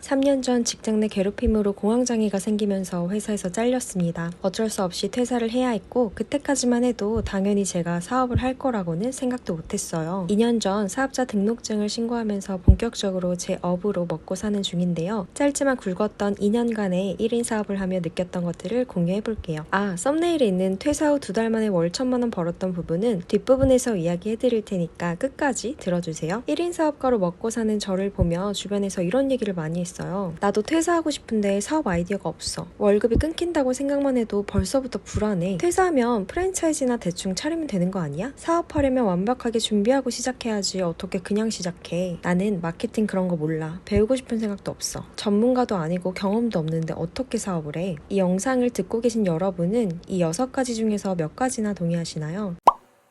3년 전 직장 내 괴롭힘으로 공황장애가 생기면서 회사에서 잘렸습니다. 어쩔 수 없이 퇴사를 해야 했고 그때까지만 해도 당연히 제가 사업을 할 거라고는 생각도 못했어요. 2년 전 사업자 등록증을 신고하면서 본격적으로 제 업으로 먹고 사는 중인데요. 짧지만 굵었던 2년간의 1인 사업을 하며 느꼈던 것들을 공유해볼게요. 썸네일에 있는 퇴사 후 2달 만에 월 1,000만 원 벌었던 부분은 뒷부분에서 이야기해드릴 테니까 끝까지 들어주세요. 1인 사업가로 먹고 사는 저를 보며 주변에서 이런 얘기를 많이 했어요. 나도 퇴사하고 싶은데 사업 아이디어가 없어. 월급이 끊긴다고 생각만 해도 벌써부터 불안해. 퇴사하면 프랜차이즈나 대충 차리면 되는 거 아니야? 사업하려면 완벽하게 준비하고 시작해야지 어떻게 그냥 시작해. 나는 마케팅 그런 거 몰라. 배우고 싶은 생각도 없어. 전문가도 아니고 경험도 없는데 어떻게 사업을 해? 이 영상을 듣고 계신 여러분은 이 6가지 중에서 몇 가지나 동의하시나요?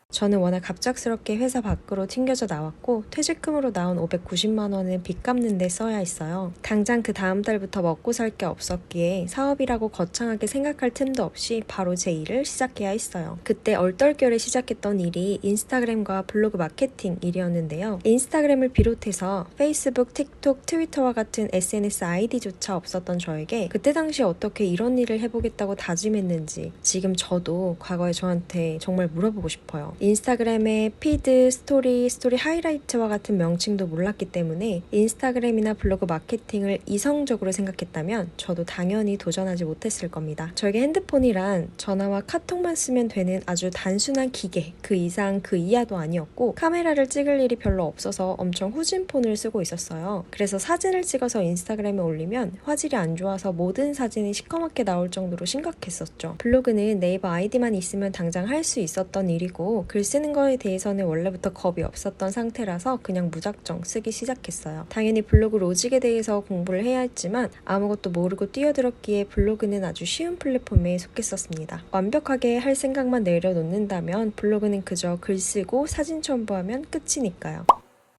저는 워낙 갑작스럽게 회사 밖으로 튕겨져 나왔고 퇴직금으로 나온 590만 원은 빚 갚는 데 써야 했어요. 당장 그 다음 달부터 먹고 살 게 없었기에 사업이라고 거창하게 생각할 틈도 없이 바로 제 일을 시작해야 했어요. 그때 얼떨결에 시작했던 일이 인스타그램과 블로그 마케팅 일이었는데요. 인스타그램을 비롯해서 페이스북, 틱톡, 트위터와 같은 SNS 아이디조차 없었던 저에게 그때 당시 어떻게 이런 일을 해보겠다고 다짐했는지 지금 저도 과거에 저한테 정말 물어보고 싶어요. 인스타그램의 피드, 스토리 하이라이트와 같은 명칭도 몰랐기 때문에 인스타그램이나 블로그 마케팅을 이성적으로 생각했다면 저도 당연히 도전하지 못했을 겁니다. 저에게 핸드폰이란 전화와 카톡만 쓰면 되는 아주 단순한 기계, 그 이상 그 이하도 아니었고 카메라를 찍을 일이 별로 없어서 엄청 후진폰을 쓰고 있었어요. 그래서 사진을 찍어서 인스타그램에 올리면 화질이 안 좋아서 모든 사진이 시커멓게 나올 정도로 심각했었죠. 블로그는 네이버 아이디만 있으면 당장 할 수 있었던 일이고 글 쓰는 거에 대해서는 원래부터 겁이 없었던 상태라서 그냥 무작정 쓰기 시작했어요. 당연히 블로그 로직에 대해서 공부를 해야 했지만 아무것도 모르고 뛰어들었기에 블로그는 아주 쉬운 플랫폼에 속했었습니다. 완벽하게 할 생각만 내려놓는다면 블로그는 그저 글 쓰고 사진 첨부하면 끝이니까요.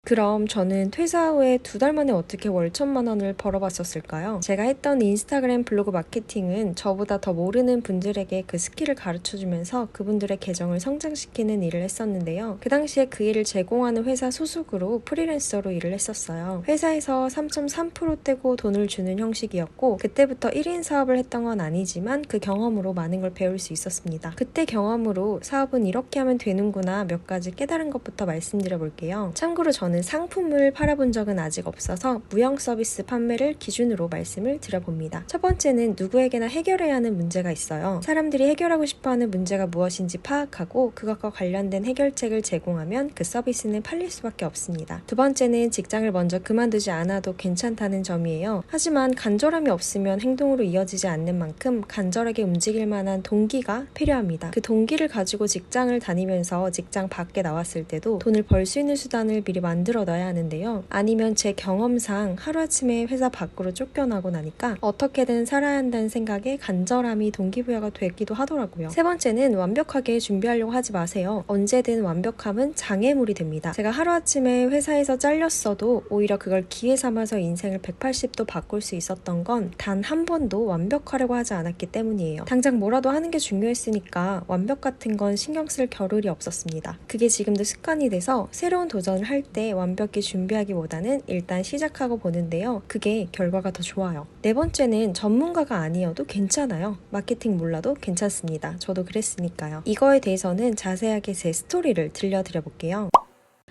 그럼 저는 퇴사 후에 2달 만에 어떻게 월 1,000만 원을 벌어봤었을까요? 제가 했던 인스타그램 블로그 마케팅은 저보다 더 모르는 분들에게 그 스킬을 가르쳐주면서 그분들의 계정을 성장시키는 일을 했었는데요. 그 당시에 그 일을 제공하는 회사 소속으로 프리랜서로 일을 했었어요. 회사에서 3.3% 떼고 돈을 주는 형식이었고 그때부터 1인 사업을 했던 건 아니지만 그 경험으로 많은 걸 배울 수 있었습니다. 그때 경험으로 사업은 이렇게 하면 되는구나 몇 가지 깨달은 것부터 말씀드려 볼게요. 참고로 저는 상품을 팔아본 적은 아직 없어서 무형 서비스 판매를 기준으로 말씀을 드려봅니다. 첫 번째는 누구에게나 해결해야 하는 문제가 있어요. 사람들이 해결하고 싶어하는 문제가 무엇인지 파악하고 그것과 관련된 해결책을 제공하면 그 서비스는 팔릴 수밖에 없습니다. 두 번째는 직장을 먼저 그만두지 않아도 괜찮다는 점이에요. 하지만 간절함이 없으면 행동으로 이어지지 않는 만큼 간절하게 움직일 만한 동기가 필요합니다. 그 동기를 가지고 직장을 다니면서 직장 밖에 나왔을 때도 돈을 벌 수 있는 수단을 미리 만들어 놔야 하는데요. 아니면 제 경험상 하루아침에 회사 밖으로 쫓겨나고 나니까 어떻게든 살아야 한다는 생각에 간절함이 동기부여가 되기도 하더라고요. 세 번째는 완벽하게 준비하려고 하지 마세요. 언제든 완벽함은 장애물이 됩니다. 제가 하루아침에 회사에서 잘렸어도 오히려 그걸 기회 삼아서 인생을 180도 바꿀 수 있었던 건 단 한 번도 완벽하려고 하지 않았기 때문이에요. 당장 뭐라도 하는 게 중요했으니까 완벽 같은 건 신경 쓸 겨를이 없었습니다. 그게 지금도 습관이 돼서 새로운 도전을 할 때 완벽히 준비하기보다는 일단 시작하고 보는데요. 그게 결과가 더 좋아요. 네 번째는 전문가가 아니어도 괜찮아요. 마케팅 몰라도 괜찮습니다. 저도 그랬으니까요. 이거에 대해서는 자세하게 제 스토리를 들려드려 볼게요.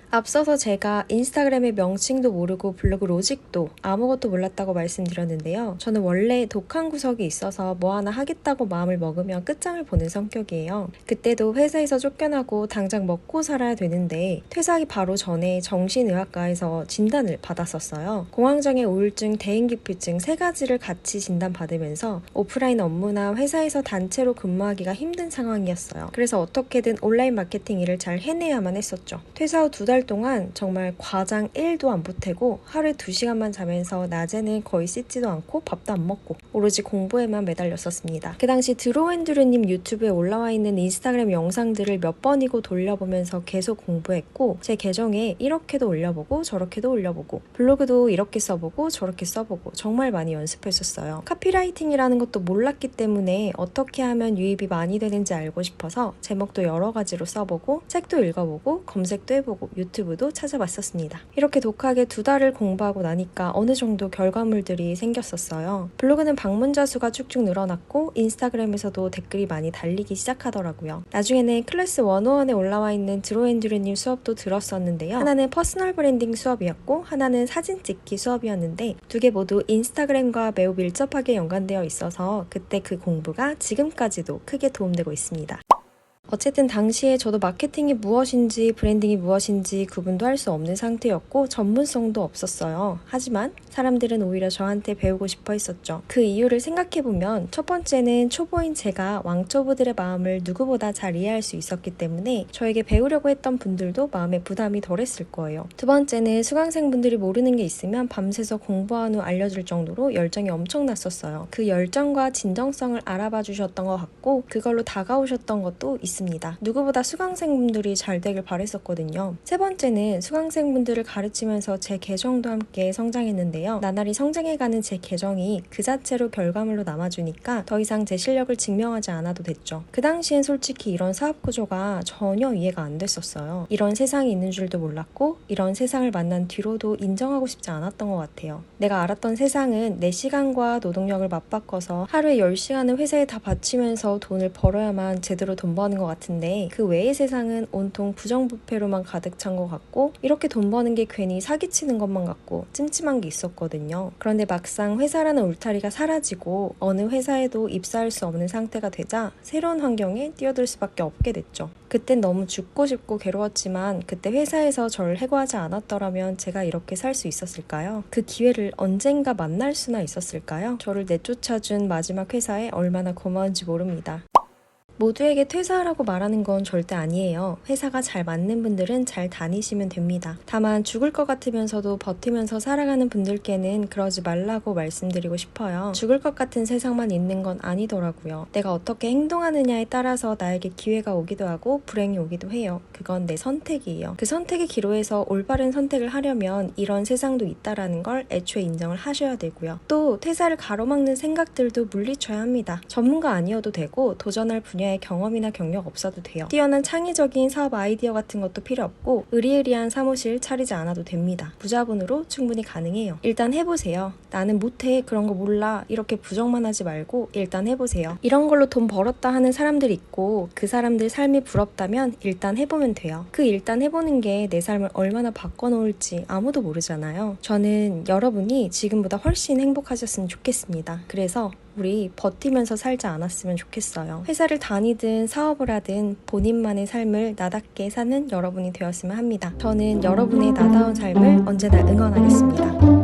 앞서서 제가 인스타그램의 명칭도 모르고 블로그 로직도 아무것도 몰랐다고 말씀드렸는데요. 저는 원래 독한 구석이 있어서 뭐 하나 하겠다고 마음을 먹으면 끝장을 보는 성격이에요. 그때도 회사에서 쫓겨나고 당장 먹고 살아야 되는데 퇴사하기 바로 전에 정신의학과에서 진단을 받았었어요. 공황장애, 우울증, 대인기피증 3가지를 같이 진단받으면서 오프라인 업무나 회사에서 단체로 근무하기가 힘든 상황이었어요. 그래서 어떻게든 온라인 마케팅 일을 잘 해내야만 했었죠. 퇴사 후 2달 동안 정말 과장 1도 안 보태고 하루에 2시간만 자면서 낮에는 거의 씻지도 않고 밥도 안 먹고 오로지 공부에만 매달렸었습니다. 그 당시 드로앤드루님 유튜브에 올라와 있는 인스타그램 영상들을 몇 번이고 돌려보면서 계속 공부했고 제 계정에 이렇게도 올려보고 저렇게도 올려보고 블로그도 이렇게 써보고 저렇게 써보고 정말 많이 연습했었어요. 카피라이팅이라는 것도 몰랐기 때문에 어떻게 하면 유입이 많이 되는지 알고 싶어서 제목도 여러 가지로 써보고 책도 읽어보고 검색도 해보고 유튜브도 찾아봤었습니다. 이렇게 독하게 2달을 공부하고 나니까 어느 정도 결과물들이 생겼었어요. 블로그는 방문자 수가 쭉쭉 늘어났고 인스타그램에서도 댓글이 많이 달리기 시작하더라고요. 나중에는 클래스 101에 올라와 있는 드로앤드루님 수업도 들었었는데요. 하나는 퍼스널 브랜딩 수업이었고 하나는 사진 찍기 수업이었는데 두 개 모두 인스타그램과 매우 밀접하게 연관되어 있어서 그때 그 공부가 지금까지도 크게 도움되고 있습니다. 어쨌든 당시에 저도 마케팅이 무엇인지 브랜딩이 무엇인지 구분도 할 수 없는 상태였고 전문성도 없었어요. 하지만 사람들은 오히려 저한테 배우고 싶어 했었죠. 그 이유를 생각해보면 첫 번째는 초보인 제가 왕초보들의 마음을 누구보다 잘 이해할 수 있었기 때문에 저에게 배우려고 했던 분들도 마음에 부담이 덜했을 거예요. 두 번째는 수강생분들이 모르는 게 있으면 밤새서 공부한 후 알려줄 정도로 열정이 엄청났었어요. 그 열정과 진정성을 알아봐 주셨던 것 같고 그걸로 다가오셨던 것도 있습니다. 누구보다 수강생분들이 잘 되길 바랬었거든요. 세 번째는 수강생분들을 가르치면서 제 계정도 함께 성장했는데요. 나날이 성장해가는 제 계정이 그 자체로 결과물로 남아주니까 더 이상 제 실력을 증명하지 않아도 됐죠. 그 당시엔 솔직히 이런 사업 구조가 전혀 이해가 안 됐었어요. 이런 세상이 있는 줄도 몰랐고 이런 세상을 만난 뒤로도 인정하고 싶지 않았던 것 같아요. 내가 알았던 세상은 내 시간과 노동력을 맞바꿔서 하루에 10시간을 회사에 다 바치면서 돈을 벌어야만 제대로 돈 버는 것 같은데 그 외의 세상은 온통 부정부패로만 가득 찬 것 같고 이렇게 돈 버는 게 괜히 사기치는 것만 같고 찜찜한 게 있었거든요. 그런데 막상 회사라는 울타리가 사라지고 어느 회사에도 입사할 수 없는 상태가 되자 새로운 환경에 뛰어들 수밖에 없게 됐죠. 그땐 너무 죽고 싶고 괴로웠지만 그때 회사에서 저를 해고하지 않았더라면 제가 이렇게 살 수 있었을까요? 그 기회를 언젠가 만날 수나 있었을까요? 저를 내쫓아준 마지막 회사에 얼마나 고마운지 모릅니다. 모두에게 퇴사하라고 말하는 건 절대 아니에요. 회사가 잘 맞는 분들은 잘 다니시면 됩니다. 다만 죽을 것 같으면서도 버티면서 살아가는 분들께는 그러지 말라고 말씀드리고 싶어요. 죽을 것 같은 세상만 있는 건 아니더라고요. 내가 어떻게 행동하느냐에 따라서 나에게 기회가 오기도 하고 불행이 오기도 해요. 그건 내 선택이에요. 그 선택의 기로에서 올바른 선택을 하려면 이런 세상도 있다라는 걸 애초에 인정을 하셔야 되고요. 또 퇴사를 가로막는 생각들도 물리쳐야 합니다. 전문가 아니어도 되고 도전할 분야에 경험이나 경력 없어도 돼요. 뛰어난 창의적인 사업 아이디어 같은 것도 필요 없고 의리의리한 사무실 차리지 않아도 됩니다. 부자본으로 충분히 가능해요. 일단 해보세요. 나는 못해, 그런 거 몰라, 이렇게 부정만 하지 말고 일단 해보세요. 이런 걸로 돈 벌었다 하는 사람들이 있고 그 사람들 삶이 부럽다면 일단 해보면 돼요. 그 일단 해보는 게 내 삶을 얼마나 바꿔놓을지 아무도 모르잖아요. 저는 여러분이 지금보다 훨씬 행복하셨으면 좋겠습니다. 그래서 우리 버티면서 살지 않았으면 좋겠어요. 회사를 다니든 사업을 하든 본인만의 삶을 나답게 사는 여러분이 되었으면 합니다. 저는 여러분의 나다운 삶을 언제나 응원하겠습니다.